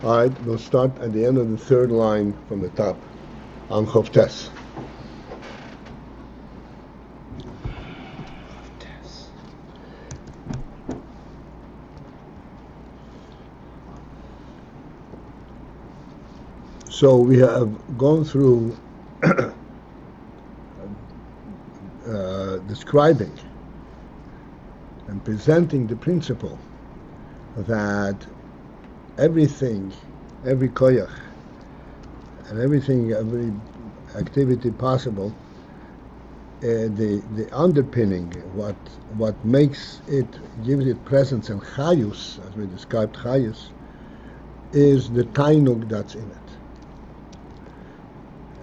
All right, we'll start at the end of the third line from the top on Chovtes. So we have gone through describing and presenting the principle that everything, every koyach, and everything, every activity possible, the underpinning, what makes it, gives it presence and chayus, as we described chayus, is the tainug that's in it.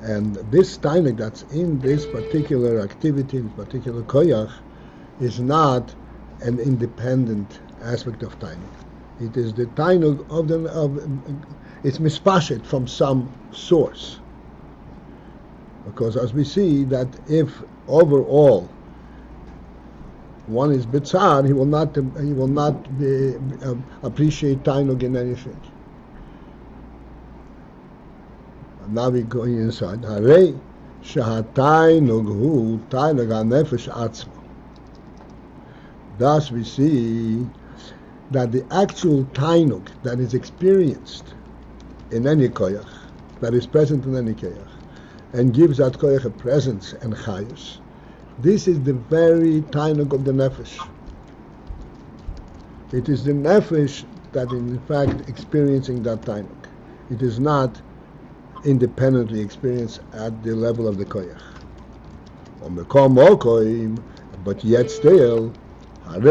And this tainug that's in this particular activity, this particular koyach, is not an independent aspect of tainug. It is the tainug it's mispashet from some source. Because as we see that if overall one is bitzar, he will not appreciate tainug in anything. Now we're going inside. Harei shehatainug hu tainug hanefesh atzmo. Thus we see that the actual tainug that is experienced in any koyach, that is present in any koyach, and gives that koyach a presence and chayus, this is the very tainug of the nefesh. It is the nefesh that is in fact experiencing that tainug. It is not independently experienced at the level of the koyach. But yet still, that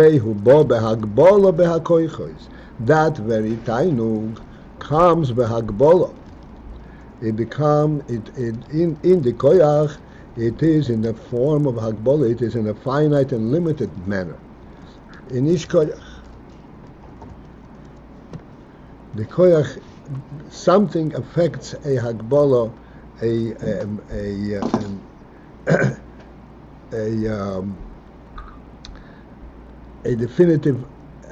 very tainug comes behagbola. In the koyach, it is in the form of hagbola. It is in a finite and limited manner. In each koyach, the koyach, something affects a hagbola, a definitive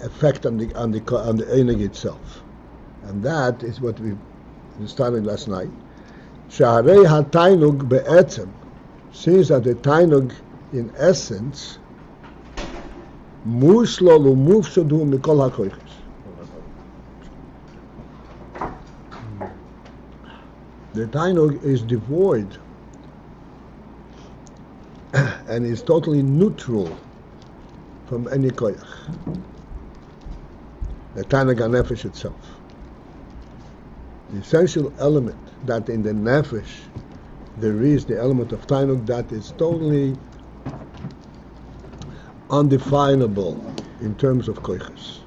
effect on the einig itself, and that is what we started last night. Shaharei hatainug be'etzem, since that the tainug in essence muslol umufshadu mikol hakoyches. The tainug is devoid and is totally neutral from any koyach. The tainug hanefesh itself. The essential element that in the nefesh there is the element of tainug that is totally undefinable in terms of koyches.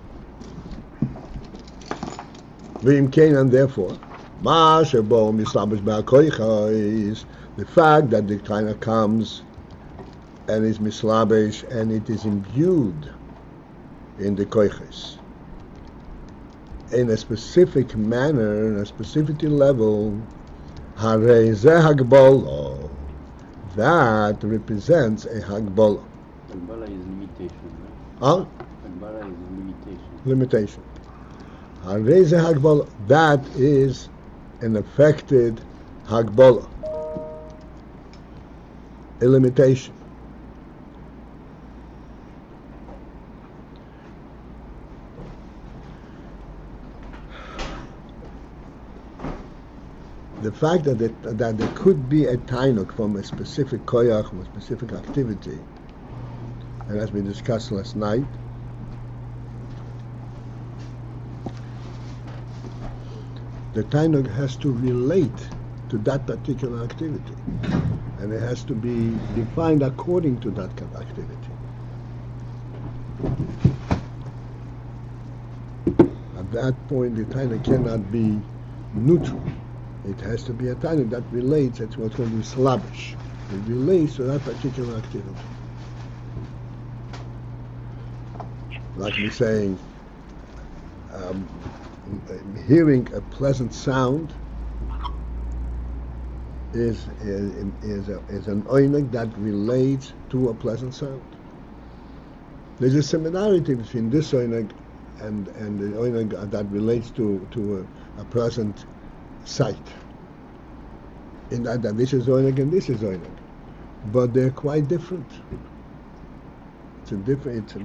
V'im kein, and therefore, ma shebo mislabish ba'koycha is the fact that the tainug comes and is mislabish and it is imbued in the koyches in a specific manner, in a specific level. Harei zeh hagbola, that represents a hagbola. Hagbola is limitation, right? Huh? Hagbola is limitation. Limitation. Harei zeh hagbola, that is an affected hagbola, a limitation. The fact that there could be a tainug from a specific koyach, from a specific activity, and as we discussed last night, the tainug has to relate to that particular activity, and it has to be defined according to that activity. At that point, the tainug cannot be neutral. It has to be a tainug that relates, that's what's called slavish. It relates to that particular activity. Like we're saying, hearing a pleasant sound is an oinig that relates to a pleasant sound. There's a similarity between this oinig and the oineg that relates to a present sight. In that this is oineg and this is oineg, but they're quite different. It's a different.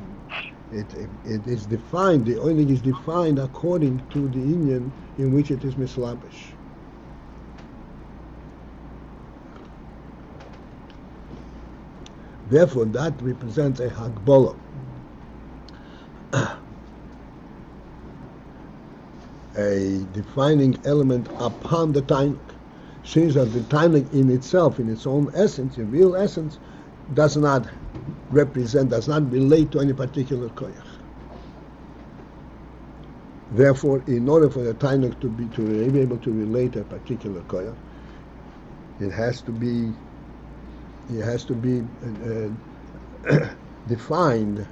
It is defined. The oineg is defined according to the inyan in which it is mislabish. Therefore, that represents a hagbola, a defining element upon the tainuk, since that the tainuk in itself, in its own essence, in real essence, does not represent, does not relate to any particular koyach. Therefore, in order for the tainuk to be able to relate a particular koyach, it has to be defined,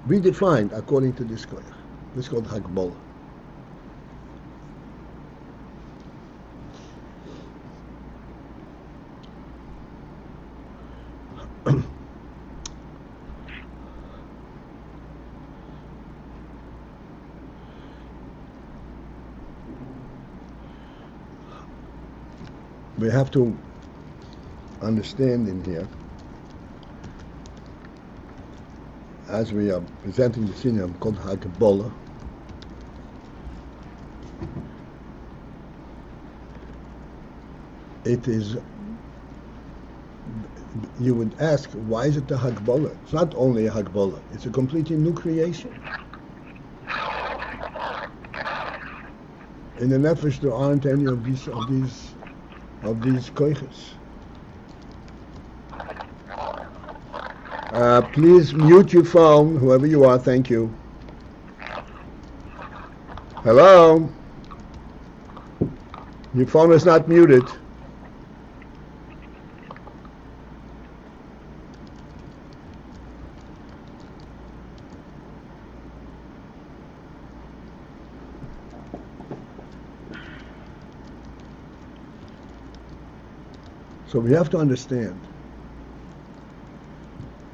redefined according to this koyach. This is called hagbola. We have to understand in here, as we are presenting the sinyam called hagbola, it is, you would ask, why is it a hagbola? It's not only a hagbola, it's a completely new creation. In the nefesh there aren't any of these koiches. Please mute your phone, whoever you are, thank you. Hello? Your phone is not muted. So we have to understand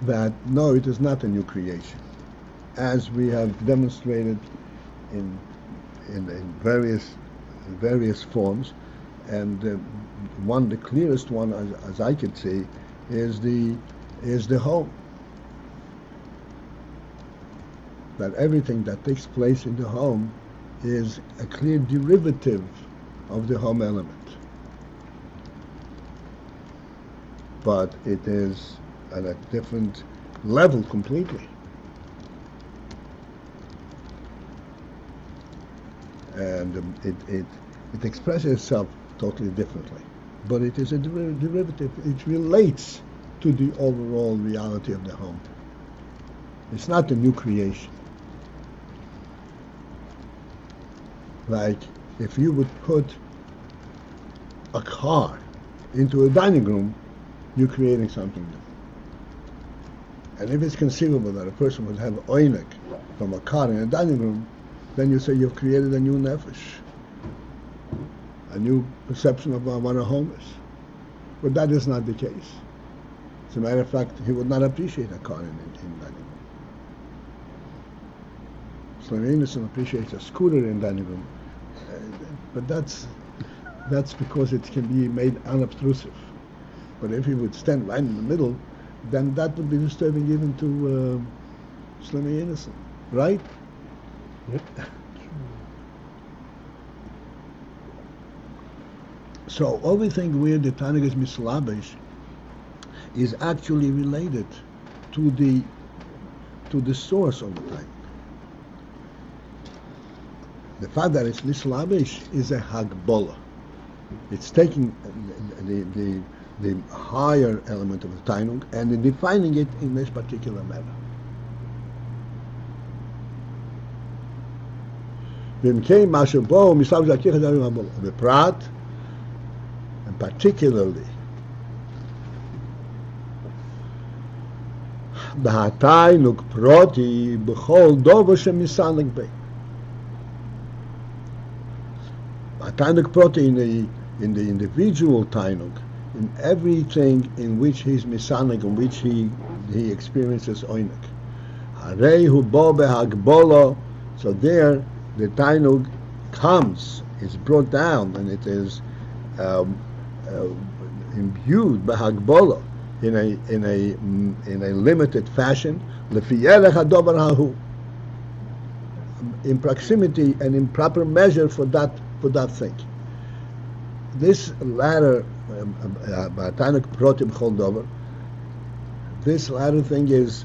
that no, it is not a new creation, as we have demonstrated in various forms, and the clearest one, as I could see, is the home. That everything that takes place in the home is a clear derivative of the home element. But it is at a different level completely. And it expresses itself totally differently. But it is a derivative. It relates to the overall reality of the home. It's not a new creation. Like if you would put a car into a dining room, you're creating something new. And if it's conceivable that a person would have oinek from a car in a dining room, then you say you've created a new nefesh, a new perception of what a home is. But that is not the case. As a matter of fact, he would not appreciate a car in dining room. Shlomo Innocent appreciates a scooter in dining room, but that's because it can be made unobtrusive. But if he would stand right in the middle, then that would be disturbing even to Shlomo Innocent, right? Yep. So everything where the Tanakh is mislabish is actually related to the source of the Tanakh. The fact that it's mislabish is a hagbola. It's taking the higher element of the Tainuk and defining it in this particular manner. And particularly the proti b'chol dover shemisanek bei. Tainuk proti in the individual Tainuk, in everything in which he's misanek, in which he experiences oinek. Harei hu bo behagbola So there, the Tainug comes, is brought down, and it is imbued by Hagbola in a limited fashion, in proximity and in proper measure for that thing. This latter this latter thing is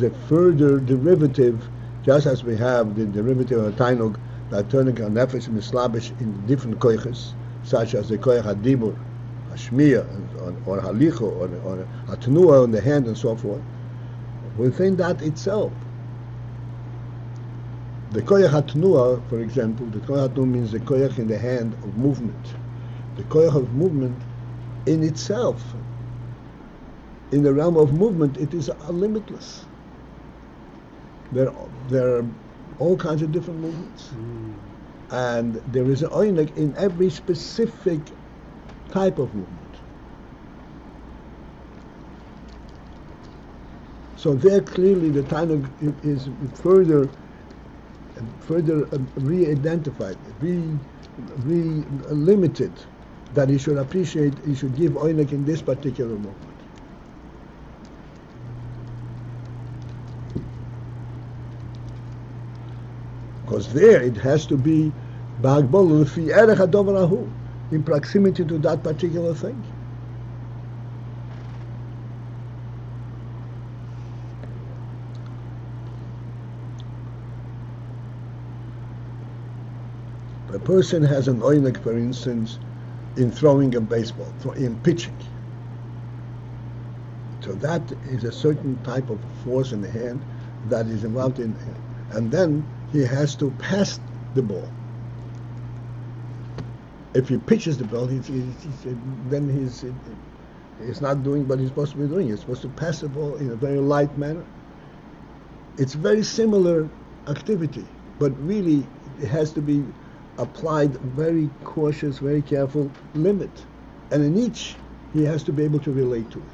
a further derivative, just as we have the derivative of Tainug that turning a nefesh mislabish in different koiches, such as the koich hadibur, hashmiya, or halicho, or atnua on the hand, and so forth. Within that itself, the koich hatnua, for example, the koich hatnua means the koich in the hand of movement. The koich of movement in itself, in the realm of movement, it is limitless. There are all kinds of different movements. And there is an oinek in every specific type of movement. So there clearly the Tainug is further re-identified, re-limited, that he should appreciate, he should give oinek in this particular moment. Because there it has to be in proximity to that particular thing. A person has an oinek, for instance, in throwing a baseball, in pitching. So that is a certain type of force in the hand that is involved in, and then he has to pass the ball. If he pitches the ball, then he's not doing what he's supposed to be doing. He's supposed to pass the ball in a very light manner. It's very similar activity, but really it has to be applied very cautious, very careful limit. And in each, he has to be able to relate to it.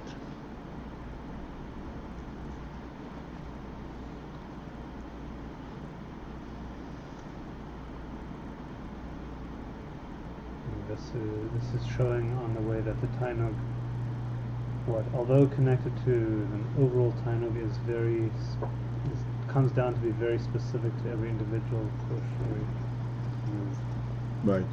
This is showing on the way that the Tainug, although connected to an overall Tainug, comes down to be very specific to every individual kosher. Right.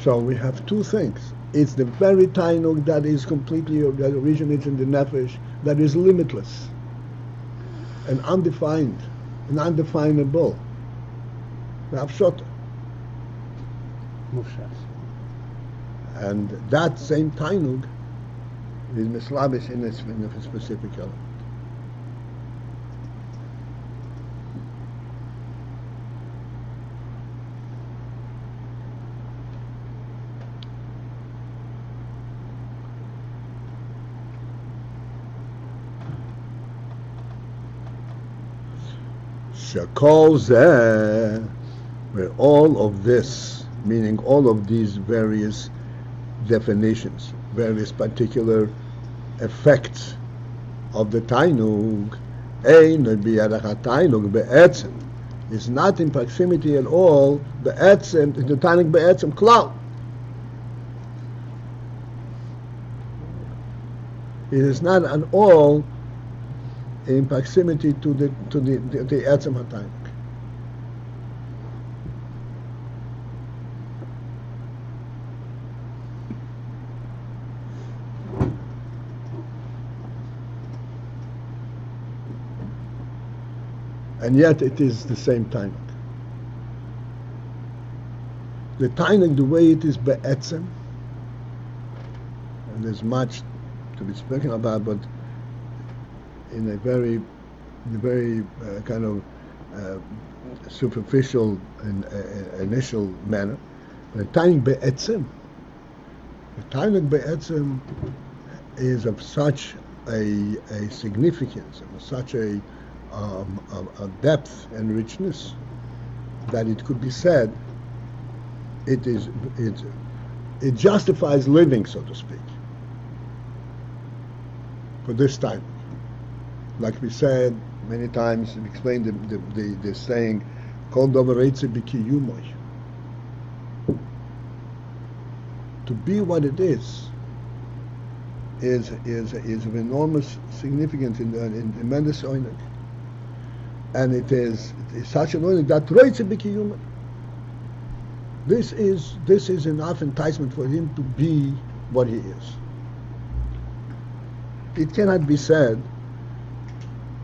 So we have two things. It's the very Tainug that is completely, that originates in the nefesh, that is limitless and undefined and undefinable. Hafshota. And that same Tainug is mislabish in a specific element. Shakol zeh, where all of this, meaning all of these various definitions, various particular effects of the Tainug, is not in proximity at all the Tainug be'etzem klal. It is not at all in proximity to the etzem hatainug. And yet it is the same Tainug. The Tainug, the way it is be'etzem, and there's much to be spoken about, but in a very kind of superficial and initial manner. The Tainug be'etzem is of such a significance, of such a depth and richness that it could be said it justifies living, so to speak, for this time. Like we said many times, we explained the saying Kol davar reitze b'kiyumoy. To be what it is of enormous significance in tremendous oinig. And it is such an oinig that reitze b'kiyumoy. This is enough enticement for him to be what he is. It cannot be said,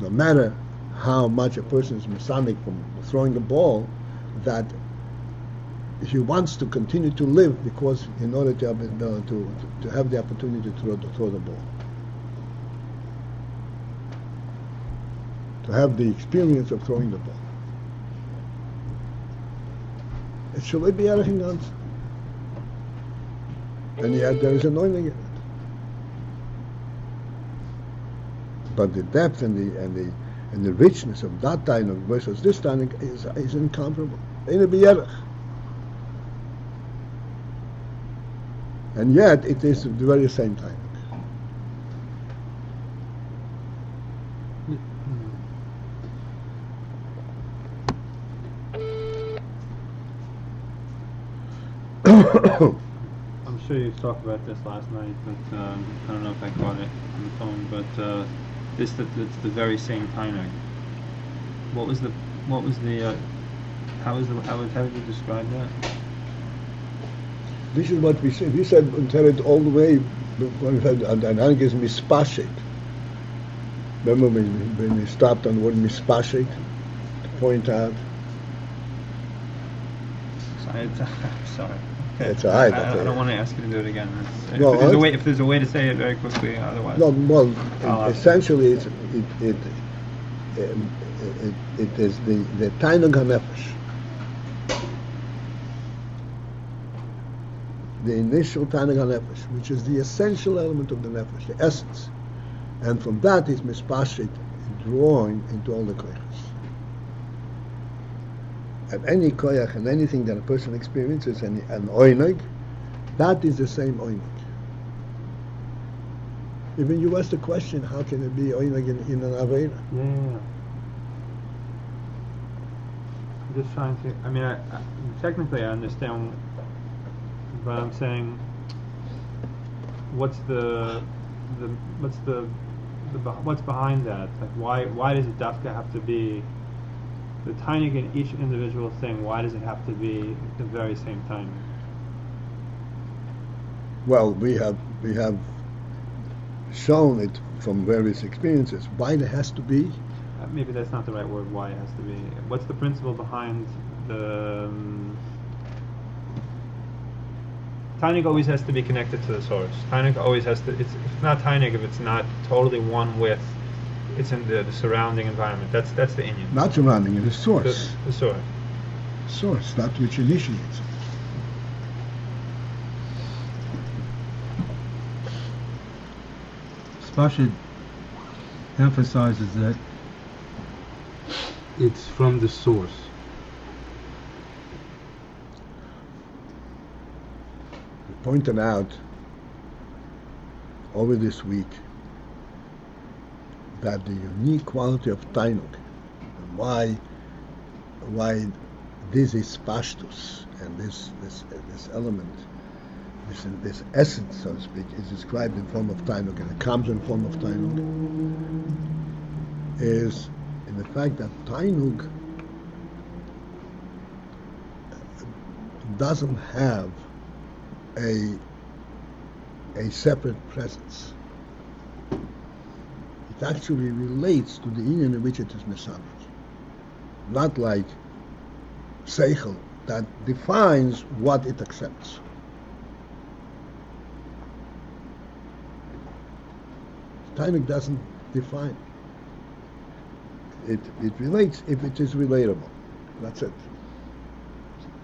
no matter how much a person is messianic from throwing the ball, that he wants to continue to live because in order to have the opportunity to throw the ball, to have the experience of throwing the ball. It should be everything else, and yet there is anointing in it. But the depth and the richness of that tainug versus this tainug is incomparable. Eine b'yerech. And yet it is the very same tainug. I'm sure you talked about this last night, but I don't know if I caught it on the phone. But it's the very same tainug. How did you describe that? This is what we said. We said until it all the way when we had tainug is mispashit. Remember when we stopped on the word mispashit to point out. I'm sorry. It's all right. I don't want to ask you to do it again. No, if there's a way to say it very quickly, otherwise. No, well, essentially, it is the tainug hanefesh, the initial tainug hanefesh, which is the essential element of the nefesh, the essence, and from that is mispashit, drawing into all the koyachs. And any koyach and anything that a person experiences, an oinig, that is the same oinig. Even you asked the question, how can it be oinig in an avera? Yeah. I'm just trying to. I mean, technically I understand, but I'm saying, what's behind that? Like, why does it dafka have to be the tainug in each individual thing? Why does it have to be the very same tainug? Well, we have shown it from various experiences. Why it has to be? Maybe that's not the right word. Why it has to be? What's the principle behind the tainug? Always has to be connected to the source. Tainug always has to. It's not tainug if it's not totally one with. It's in the surrounding environment. That's the inyan. Not surrounding it, the source. The source. Source, that which initiates. Spashid emphasizes that it's from the source. We pointed out over this week that the unique quality of tainug, and why this is pashtus, and this element, this essence, so to speak, is described in form of tainug, and it comes in form of tainug, is in the fact that tainug doesn't have a separate presence. It actually relates to the inyan in which it is mesaber, not like seichel that defines what it accepts. Tainug doesn't define. It relates if it is relatable. That's it.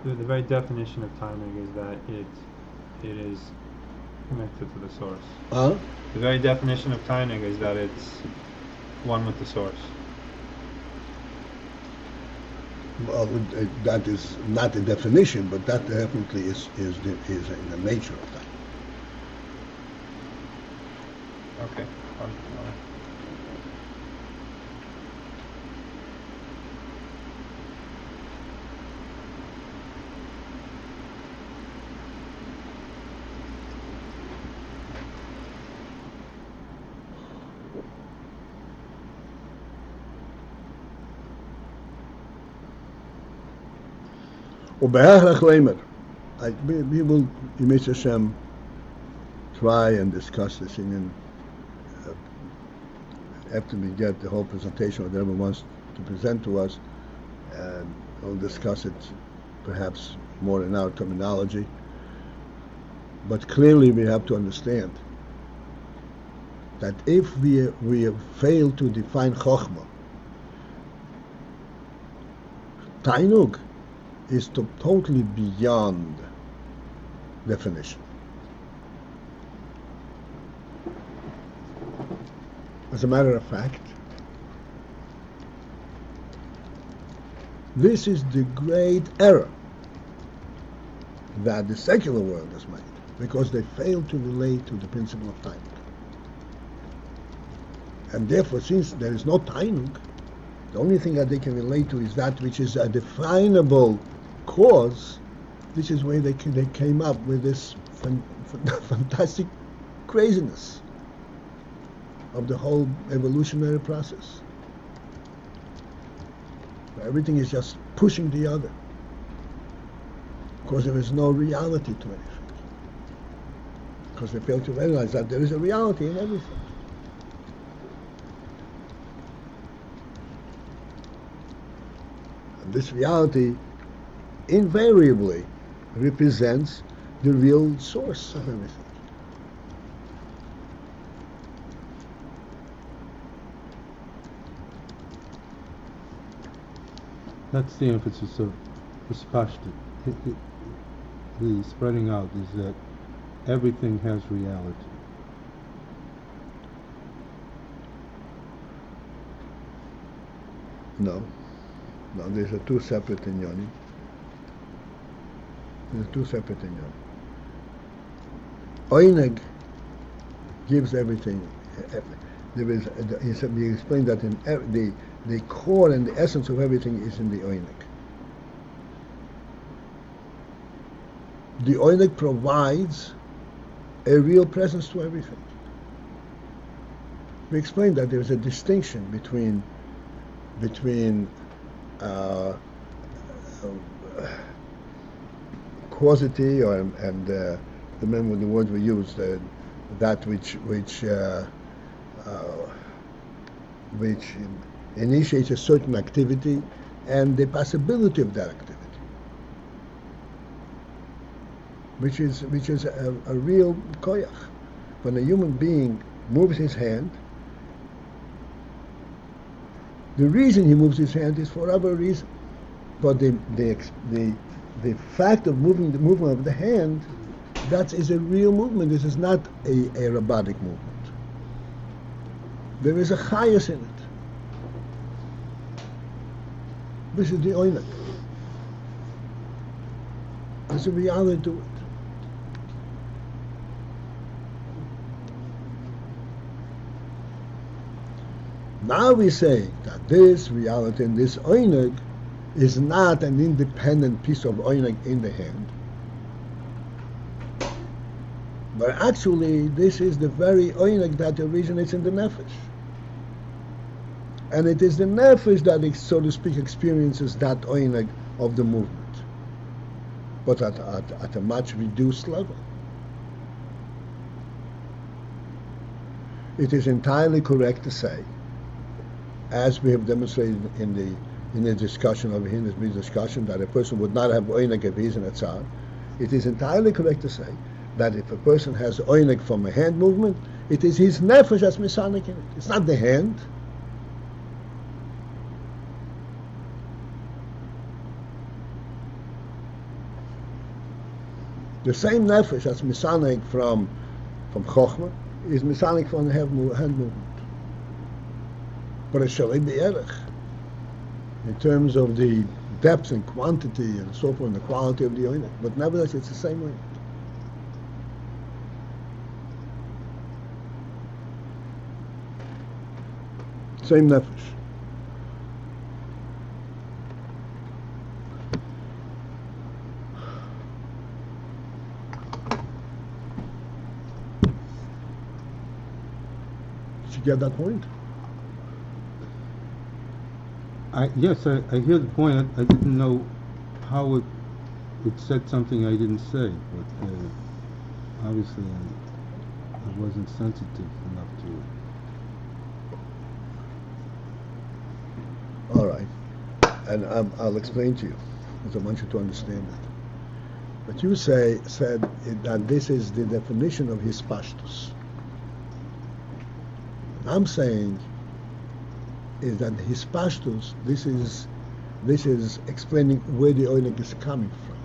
The very definition of tainug is that it is connected to the source. Huh? The very definition of tainug is that it's one with the source. Well, that is not the definition, but that definitely is in the nature of that. Okay. ובהכרח lemer. We will, Yimei Hashem, try and discuss this in after we get the whole presentation, whatever wants to present to us, and we'll discuss it perhaps more in our terminology. But clearly we have to understand that if we fail to define Chokhmah, Tainug is totally beyond definition. As a matter of fact, this is the great error that the secular world has made, because they fail to relate to the principle of Tainug. And therefore, since there is no Tainug, the only thing that they can relate to is that which is a definable cause. This is where they came up with this fantastic craziness of the whole evolutionary process. Everything is just pushing the other, because there is no reality to anything. Because they fail to realize that there is a reality in everything. And this reality invariably represents the real source of everything. That's the emphasis of Spashti. The spreading out is that everything has reality. No, these are two separate inyanim. There's two separate inyanim. Oineg gives everything. There is. We explained that in the core and the essence of everything is in the oineg. The oineg provides a real presence to everything. We explained that there is a distinction between causity and remember the word we used, that which initiates a certain activity and the possibility of that activity, which is a real koyach. When a human being moves his hand, the reason he moves his hand is for other reason, but the fact of moving the movement of the hand, that is a real movement. This is not a robotic movement. There is a chayas in it. This is the oinak. There's a reality to it. Now we say that this reality and this oinak is not an independent piece of oinak in the hand, but actually this is the very oinak that originates in the nefesh. And it is the nefesh that, so to speak, experiences that oinak of the movement, but at a much reduced level. It is entirely correct to say, as we have demonstrated in the discussion of him, this discussion, that a person would not have oinek if he's in a tzar. It is entirely correct to say that if a person has oinek from a hand movement, it is his nefesh that's misanik in it. It's not the hand. The same nefesh that's misanik from chokhmah is misanik from the hand movement. But it's shalei be'erech, in terms of the depth and quantity and so forth, and the quality of the oinek. But nevertheless, it's the same oinek. Same nefesh. Did you get that point? Yes, I hear the point. I didn't know how it it said something I didn't say, but obviously I wasn't sensitive enough to it. All right. And I'll explain to you, because I want you to understand it. But you said that this is the definition of his pashtus. I'm saying is that his pashtus, this is explaining where the oinig is coming from.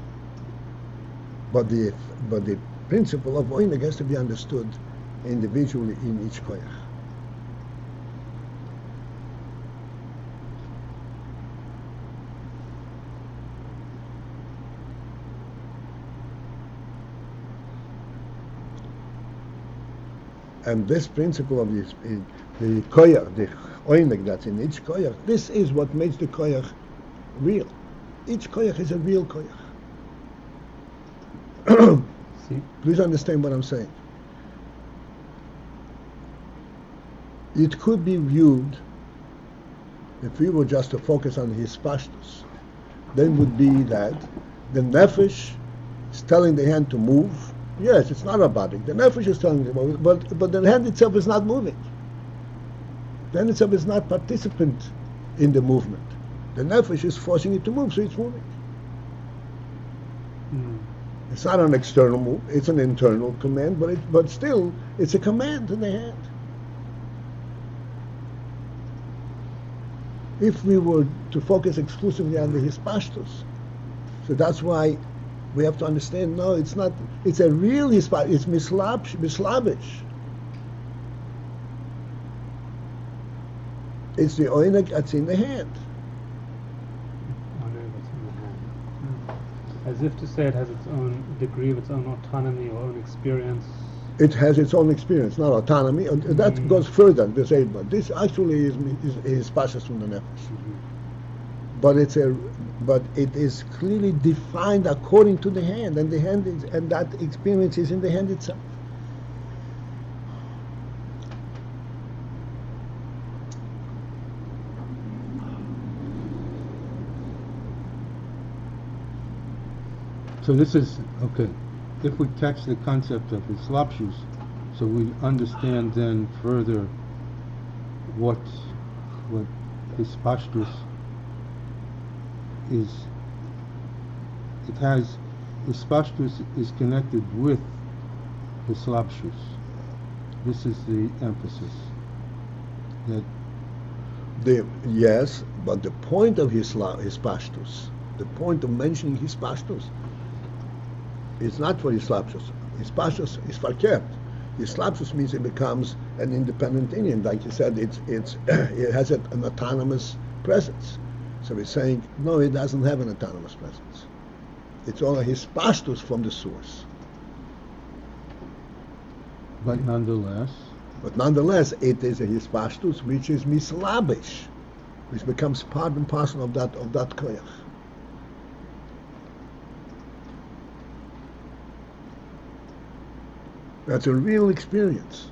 But the principle of oinig has to be understood individually in each koyach. And this principle of the koyach, the oinig that's in each koyach, this is what makes the koyach real. Each koyach is a real koyach. See? Please understand what I'm saying. It could be viewed, if we were just to focus on his pashtus, then would be that the nefesh is telling the hand to move. Yes, it's not a body. The nefesh is telling them, but the hand itself is not moving. The hand itself is not participant in the movement. The nefesh is forcing it to move, so it's moving. It's not an external move; it's an internal command. But still, it's a command in the hand. If we were to focus exclusively on the hispashtus, so that's why we have to understand. No, it's not. It's a real hispashtus. It's mislabish. It's the oinek that's in the hand. As if to say it has its own degree of its own autonomy or own experience. It has its own experience, not autonomy. And that goes further than this. But this actually is pashas from the nefesh. But it is clearly defined according to the hand, and the hand is, and that experience is in the hand itself. So this is, okay, if we catch the concept of hislapshus, so we understand then further what hispashtus is. It has, hispashtus is connected with hislapshus. This is the emphasis. That Yes, but the point of hispashtus, the point of mentioning hispashtus, it's not for hislapshus. Hispashtus is verkehrt. Hislapshus means it becomes an independent Indian. Like you said, it has an autonomous presence. So we're saying, no, it doesn't have an autonomous presence. It's all a hispashtus from the source. but nonetheless, it is a hispashtus which is mislabish, which becomes part and parcel of that koyach. That's a real experience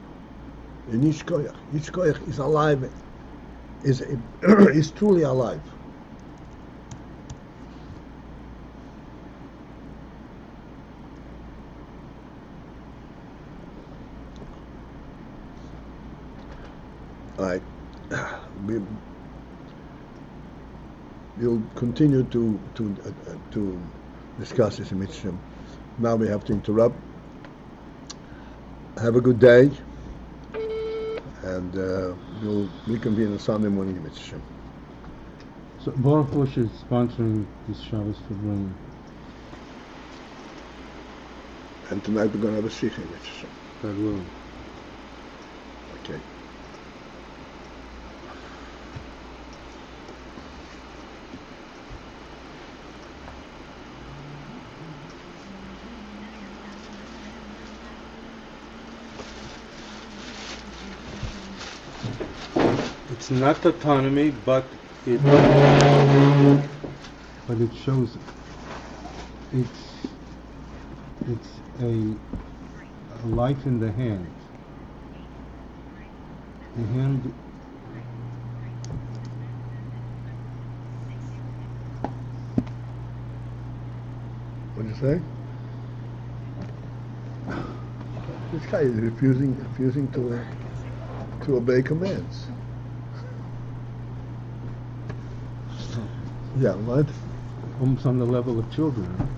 in each koyach. Each koyach is alive, is truly alive. All right. We'll continue to discuss this in Mitzvah. Now we have to interrupt. Have a good day, and we'll reconvene on Sunday morning in Mitzvah. so Baruch Bush is sponsoring this Shabbos for Brennan. And tonight we're going to have a sikh in Mitzvah. God willing. Okay. It's not autonomy, but it shows it's a life in the hand. The hand What'd you say? This guy is refusing to obey commands. Yeah, what? Almost on the level of children.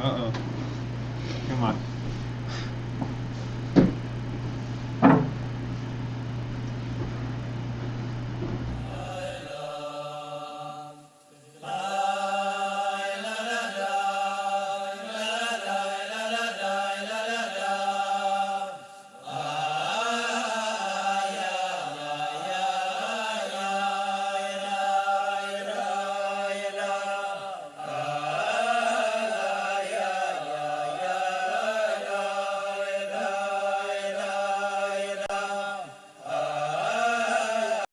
Uh-oh. Come on.